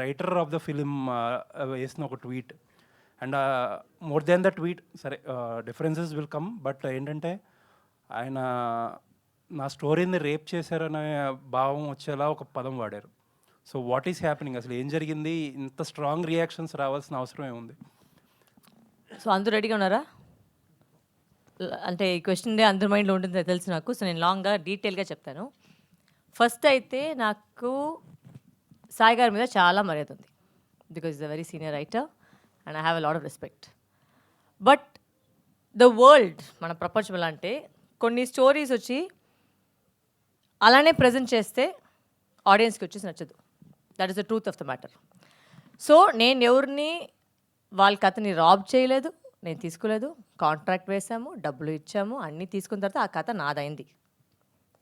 Writer of the film వేసిన ఒక tweet. And more than the tweet, సరే differences will come, but ఏంటంటే ఆయన నా స్టోరీని రేప్ చేశారనే భావం వచ్చేలా ఒక పదం వాడారు. సో వాట్ ఈస్ హ్యాపెనింగ్, అసలు ఏం జరిగింది? ఇంత స్ట్రాంగ్ రియాక్షన్స్ రావాల్సిన అవసరం ఏముంది? సో అందరూ రెడీగా ఉన్నారా? అంటే ఈ క్వశ్చన్ అందరి మైండ్లో ఉంటుంది తెలుసు నాకు. సో నేను లాంగ్గా డీటెయిల్గా చెప్తాను. ఫస్ట్ అయితే నాకు సాయి గారి మీద చాలా మర్యాద ఉంది, because is a very senior writer and I have a lot of respect. But the world, మన ప్రపంచం ఎలా అంటే కొన్ని స్టోరీస్ వచ్చి అలానే ప్రజెంట్ చేస్తే ఆడియన్స్కి వచ్చేసి నచ్చదు. That is the truth of the matter. So నేను ఎవరిని వాళ్ళ కథని రాబ్ చేయలేదు, నేను తీసుకోలేదు. కాంట్రాక్ట్ వేసాము, డబ్బులు ఇచ్చాము, అన్నీ తీసుకున్న తర్వాత ఆ కథ నాదైంది.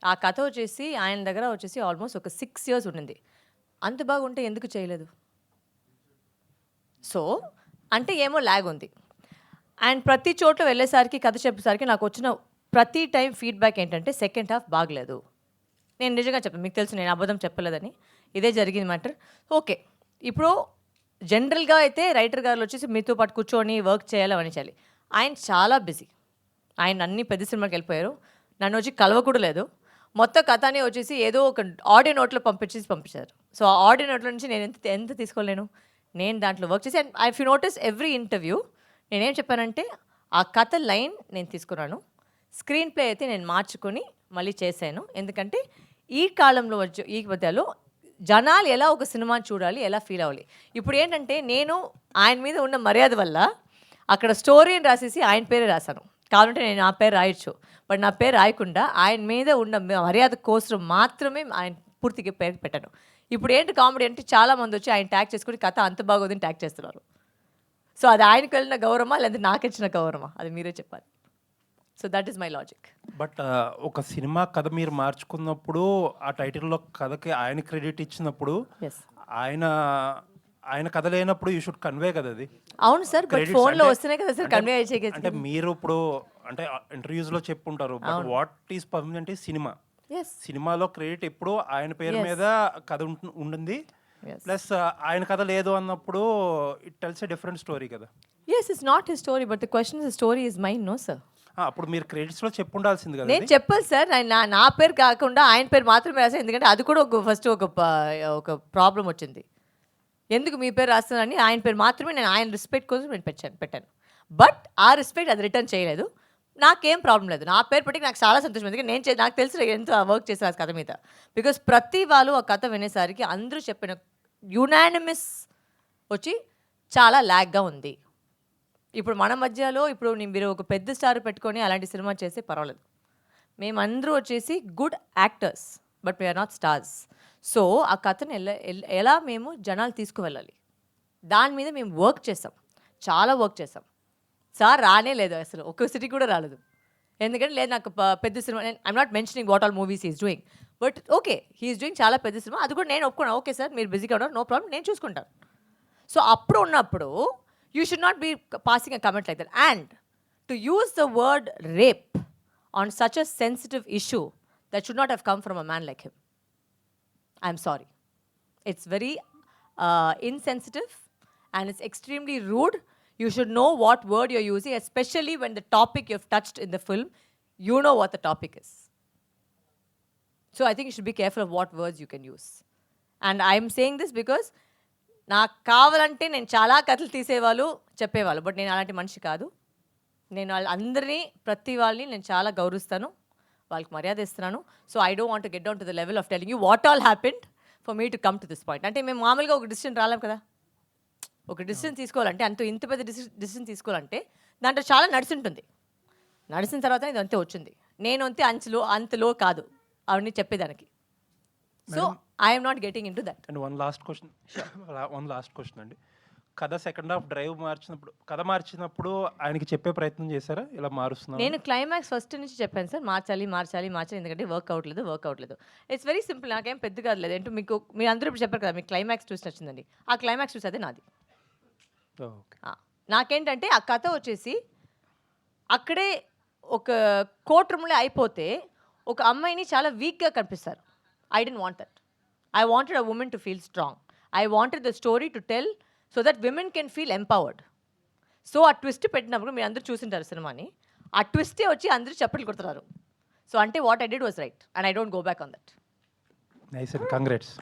ఆ కథ వచ్చేసి ఆయన దగ్గర వచ్చేసి ఆల్మోస్ట్ ఒక 6 years ఉండింది. అంత బాగుంటే ఎందుకు చేయలేదు? సో అంటే ఏమో ల్యాగ్ ఉంది. అండ్ ప్రతి చోట్ల వెళ్ళేసరికి కథ చెప్పేసరికి నాకు వచ్చిన ప్రతి టైం ఫీడ్బ్యాక్ ఏంటంటే సెకండ్ హాఫ్ బాగలేదు. నేను నిజంగా చెప్పాను, మీకు తెలుసు నేను అబద్ధం చెప్పలేదని. ఇదే జరిగింది మ్యాటర్. ఓకే, ఇప్పుడు జనరల్గా అయితే రైటర్ గారు వచ్చేసి మీతో పాటు కూర్చొని వర్క్ చేయాలి, అవన్నీ చేయాలి. ఆయన చాలా బిజీ. ఆయన అన్ని పెద్ద సినిమాకి వెళ్ళిపోయారు. నన్ను వచ్చి కలవకూడదు లేదు. మొత్తం కథని వచ్చేసి ఏదో ఒక ఆడియో నోట్లో పంపించారు. సో ఆ ఆడియో నోట్లో నుంచి నేను ఎంత తీసుకోలేను. నేను దాంట్లో వర్క్ చేసి, and if you notice every interview నేనేం చెప్పానంటే ఆ కథ లైన్ నేను తీసుకున్నాను, స్క్రీన్ ప్లే అయితే నేను మార్చుకొని మళ్ళీ చేశాను. ఎందుకంటే ఈ కాలంలో వచ్చే ఈ మధ్యలో జనాలు ఎలా ఒక సినిమాని చూడాలి, ఎలా ఫీల్ అవ్వాలి. ఇప్పుడు ఏంటంటే నేను ఆయన మీద ఉన్న మర్యాద వల్ల అక్కడ స్టోరీని రాసేసి ఆయన పేరే రాశాను. కావాలంటే నేను నా పేరు రాయొచ్చు, బట్ నా పేరు రాయకుండా ఆయన మీద ఉన్న మర్యాద కోసం మాత్రమే ఆయన పూర్తిగా పేరు పెట్టాను. ఇప్పుడు ఏంటి కామెడీ అంటే చాలామంది వచ్చి ఆయన ట్యాగ్ చేసుకుని కథ అంత బాగోదని ట్యాగ్ చేస్తున్నారు. సో అది ఆయనకు వెళ్ళిన గౌరవమా లేదా నాకు ఇచ్చిన గౌరవమా, అది మీరే చెప్పాలి. So that is my logic. But ఒక సినిమా కథ మీరు మార్చుకున్నప్పుడు ఆ టైటిల్లో కథకి ఆయన క్రెడిట్ ఇచ్చినప్పుడు ఎస్, ఆయన కథ లేనప్పుడు యూ షుడ్ కన్వే కదా అది. అవును సార్, బట్ ఫోన్లో వస్తేనే కదా సార్ కన్వే అంటే చేయగలిగింది. మీరు ఇప్పుడు అంటే ఇంటర్వ్యూస్లో చెప్పుంటారు, but what is permanent is cinema. సినిమాలో క్రెడిట్ ఎప్పుడు ఆయన పేరు మీద కథ ఉంటుంది. ప్లస్ ఆయన కథ లేదు అన్నప్పుడు it tells a different story కదా. Yes, it's not his story, but the question is story is mine. No sir, అప్పుడు మీరు క్రెడిట్స్లో చెప్పుండాల్సింది కదా. నేను చెప్పాలి సార్, నా పేరు కాకుండా ఆయన పేరు మాత్రమే రాశాను. ఎందుకంటే అది కూడా ఫస్ట్ ఒక ప్రాబ్లం వచ్చింది. ఎందుకు మీ పేరు రాస్తానని ఆయన పేరు మాత్రమే, నేను ఆయన రెస్పెక్ట్ కోసం నేను పెట్టాను. బట్ ఆ రెస్పెక్ట్ అది రిటర్న్ చేయలేదు. నాకేం ప్రాబ్లం లేదు, నా పేరు పెట్టి నాకు చాలా సంతోషం. ఎందుకంటే నాకు తెలిసి ఎంత వర్క్ చేశాను ఆ కథ మీద. బికాస్ ప్రతి వాళ్ళు ఆ కథ వినేసరికి అందరూ చెప్పిన యునానిమస్ వచ్చి చాలా ల్యాగ్గా ఉంది. ఇప్పుడు మన మధ్యలో ఇప్పుడు మీరు ఒక పెద్ద స్టార్ పెట్టుకొని అలాంటి సినిమా చేస్తే పర్వాలేదు. మేమందరూ వచ్చేసి good actors, but we are not stars. So ఆ కథను ఎలా మేము జనాలు తీసుకువెళ్ళాలి, దాని మీద మేము వర్క్ చేసాం, చాలా వర్క్ చేసాం. సార్ రానే లేదు, అసలు ఒక్క సిటీ కూడా రాలేదు. ఎందుకంటే లేదు నాకు పెద్ద cinema, I'm not mentioning what all movies is doing, but okay he's doing చాలా పెద్ద సినిమా, అది కూడా నేను ఒప్పుకున్నాను. ఓకే సార్ మీరు బిజీగా ఉన్నారు, నో ప్రాబ్లం, నేను చూసుకుంటాను. సో అప్పుడు ఉన్నప్పుడు you should not be passing a comment like that. And to use the word rape on such a sensitive issue, that should not have come from a man like him. I'm sorry. It's very insensitive and it's extremely rude. You should know what word you're using, especially when the topic you've touched in the film, you know what the topic is. So I think you should be careful of what words you can use. And I'm saying this because నాకు కావాలంటే నేను చాలా కథలు తీసేవాళ్ళు చెప్పేవాళ్ళు, but నేను అలాంటి మనిషి కాదు. నేను అందరినీ ప్రతి వాళ్ళని నేను చాలా గౌరవిస్తాను, వాళ్ళకి మర్యాద ఇస్తున్నాను. So I don't want to get down to the level of telling you what all happened for me to come to this point. అంటే మేము మామూలుగా ఒక డిసిషన్ రాలేం కదా. ఒక డిసిషన్ తీసుకోవాలంటే ఇంత పెద్ద డిసిషన్ తీసుకోవాలంటే దాంట్లో చాలా నడిచింటుంది. నడిచిన తర్వాత ఇది అంతే వచ్చింది. నేను అంతలో కాదు అవన్నీ చెప్పేదానికి. So I'm not getting in to that. And one last question అండి. కథ సెకండ్ హాఫ్ డ్రైవ్ మార్చినప్పుడు ఆయనకి చెప్పే ప్రయత్నం చేశారా ఇలా మారుస్తున్నా? నేను క్లైమాక్స్ ఫస్ట్ నుంచి చెప్పాను సార్, మార్చాలి ఎందుకంటే వర్క్ అవ్వట్లేదు. ఇట్స్ వెరీ సింపుల్, నాకేం పెద్దగా లేదు. అంటే మీరు అందరూ ఇప్పుడు చెప్పారు కదా మీకు క్లైమాక్స్ ట్విస్ట్ వచ్చిందండి, ఆ క్లైమాక్స్ ట్విస్ట్ అదే నాది. నాకేంటంటే ఆ కథ వచ్చేసి అక్కడే ఒక కోర్ట్ రూమ్లో అయిపోతే ఒక అమ్మాయిని చాలా వీక్గా కనిపిస్తారు. I didn't want that. I wanted a woman to feel strong. I wanted the story to tell so that women can feel empowered. So ఆ ట్విస్ట్ పెట్టినప్పుడు మీరు అందరూ చూసింటారు సినిమాని, ఆ ట్విస్టే వచ్చి అందరూ చప్పట్లు కొడుతున్నారు. సో అంటే what I did was right and I don't go back on that. Nice and congrats.